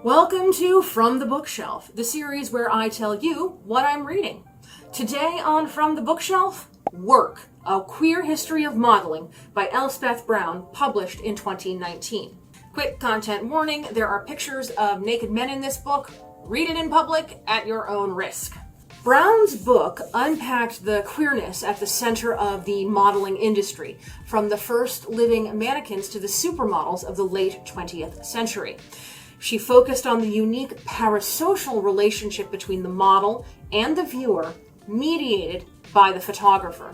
Welcome to From the Bookshelf, the series where I tell you what I'm reading. Today on From the Bookshelf, Work, A Queer History of Modeling by Elspeth Brown, published in 2019. Quick content warning, there are pictures of naked men in this book. Read it in public at your own risk. Brown's book unpacked the queerness at the center of the modeling industry, from the first living mannequins to the supermodels of the late 20th century. She focused on the unique parasocial relationship between the model and the viewer, mediated by the photographer.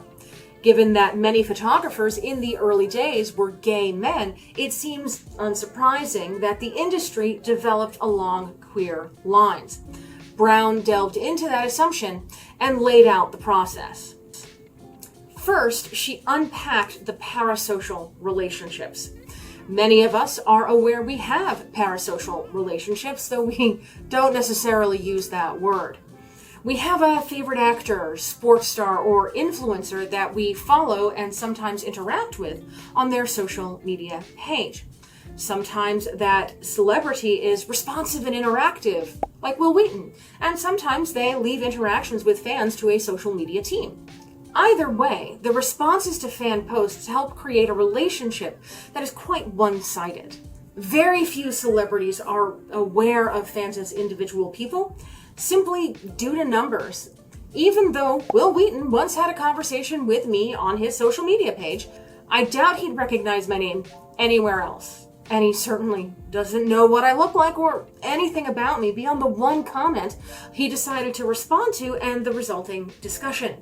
Given that many photographers in the early days were gay men, it seems unsurprising that the industry developed along queer lines. Brown delved into that assumption and laid out the process. First, she unpacked the parasocial relationships. Many of us are aware we have parasocial relationships, though we don't necessarily use that word. We have a favorite actor, sports star, or influencer that we follow and sometimes interact with on their social media page. Sometimes that celebrity is responsive and interactive, like Will Wheaton, and sometimes they leave interactions with fans to a social media team. Either way, the responses to fan posts help create a relationship that is quite one-sided. Very few celebrities are aware of fans as individual people, simply due to numbers. Even though Will Wheaton once had a conversation with me on his social media page, I doubt he'd recognize my name anywhere else. And he certainly doesn't know what I look like or anything about me beyond the one comment he decided to respond to and the resulting discussion.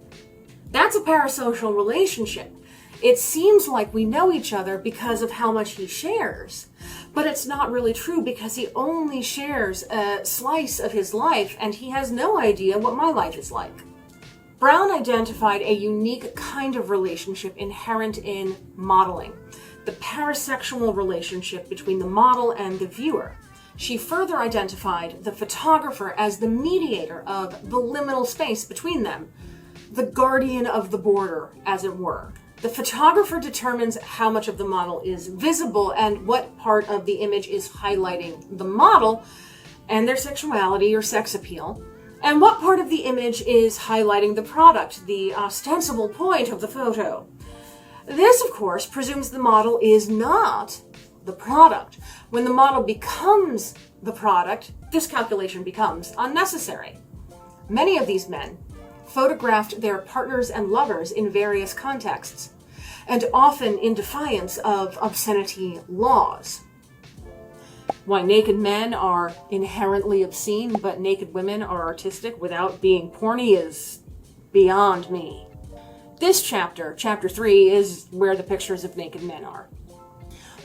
That's a parasocial relationship. It seems like we know each other because of how much he shares, but it's not really true because he only shares a slice of his life and he has no idea what my life is like. Brown identified a unique kind of relationship inherent in modeling, the parasexual relationship between the model and the viewer. She further identified the photographer as the mediator of the liminal space between them, the guardian of the border, as it were. The photographer determines how much of the model is visible and what part of the image is highlighting the model and their sexuality or sex appeal, and what part of the image is highlighting the product, the ostensible point of the photo. This, of course, presumes the model is not the product. When the model becomes the product, this calculation becomes unnecessary. Many of these men photographed their partners and lovers in various contexts, and often in defiance of obscenity laws. Why naked men are inherently obscene, but naked women are artistic without being porny is beyond me. This chapter, chapter 3, is where the pictures of naked men are.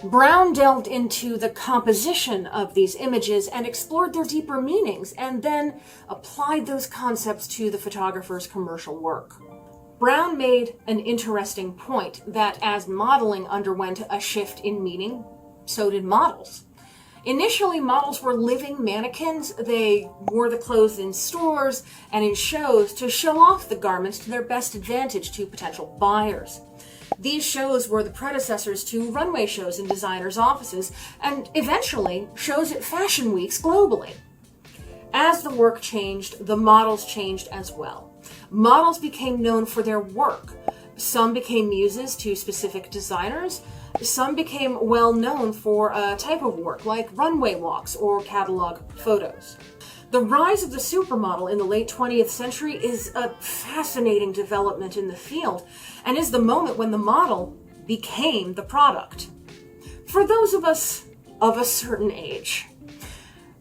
Brown delved into the composition of these images and explored their deeper meanings, and then applied those concepts to the photographer's commercial work. Brown made an interesting point that as modeling underwent a shift in meaning, so did models. Initially, models were living mannequins. They wore the clothes in stores and in shows to show off the garments to their best advantage to potential buyers. These shows were the predecessors to runway shows in designers' offices, and eventually shows at fashion weeks globally. As the work changed, the models changed as well. Models became known for their work. Some became muses to specific designers. Some became well known for a type of work like runway walks or catalog photos. The rise of the supermodel in the late 20th century is a fascinating development in the field, and is the moment when the model became the product. For those of us of a certain age,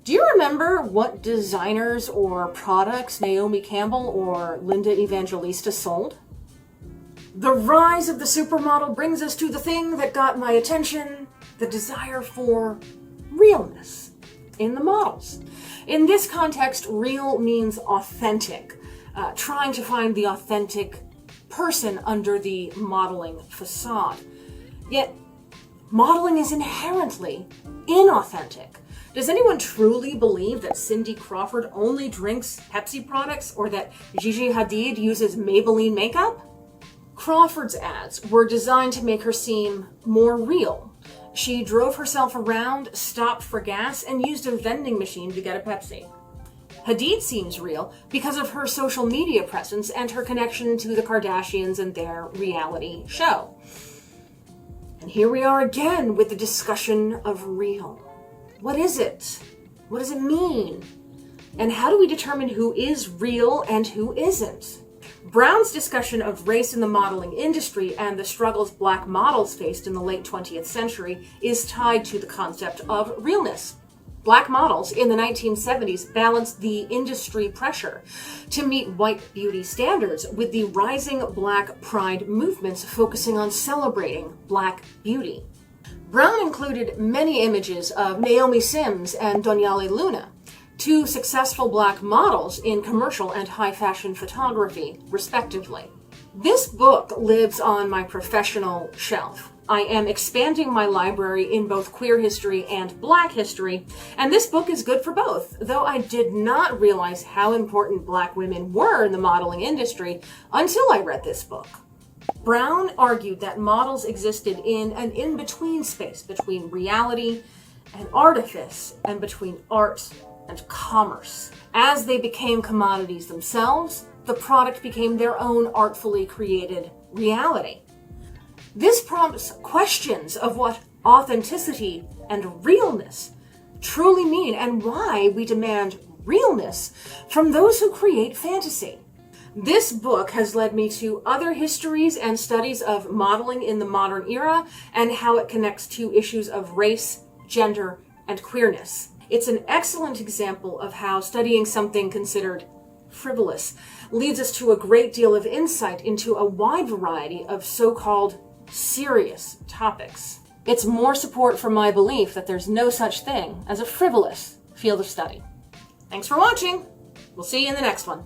do you remember what designers or products Naomi Campbell or Linda Evangelista sold? The rise of the supermodel brings us to the thing that got my attention, the desire for realness in the models. In this context, real means authentic, trying to find the authentic person under the modeling facade. Yet, modeling is inherently inauthentic. Does anyone truly believe that Cindy Crawford only drinks Pepsi products, or that Gigi Hadid uses Maybelline makeup? Crawford's ads were designed to make her seem more real. She drove herself around, stopped for gas, and used a vending machine to get a Pepsi. Hadid seems real because of her social media presence and her connection to the Kardashians and their reality show. And here we are again with the discussion of real. What is it? What does it mean? And how do we determine who is real and who isn't? Brown's discussion of race in the modeling industry and the struggles Black models faced in the late 20th century is tied to the concept of realness. Black models in the 1970s balanced the industry pressure to meet white beauty standards with the rising Black pride movements focusing on celebrating Black beauty. Brown included many images of Naomi Sims and Donyale Luna, two successful Black models in commercial and high fashion photography, respectively. This book lives on my professional shelf. I am expanding my library in both queer history and Black history, and this book is good for both, though I did not realize how important Black women were in the modeling industry until I read this book. Brown argued that models existed in an in-between space between reality and artifice, and between art and commerce. As they became commodities themselves, the product became their own artfully created reality. This prompts questions of what authenticity and realness truly mean and why we demand realness from those who create fantasy. This book has led me to other histories and studies of modeling in the modern era and how it connects to issues of race, gender, and queerness. It's an excellent example of how studying something considered frivolous leads us to a great deal of insight into a wide variety of so-called serious topics. It's more support for my belief that there's no such thing as a frivolous field of study. Thanks for watching. We'll see you in the next one.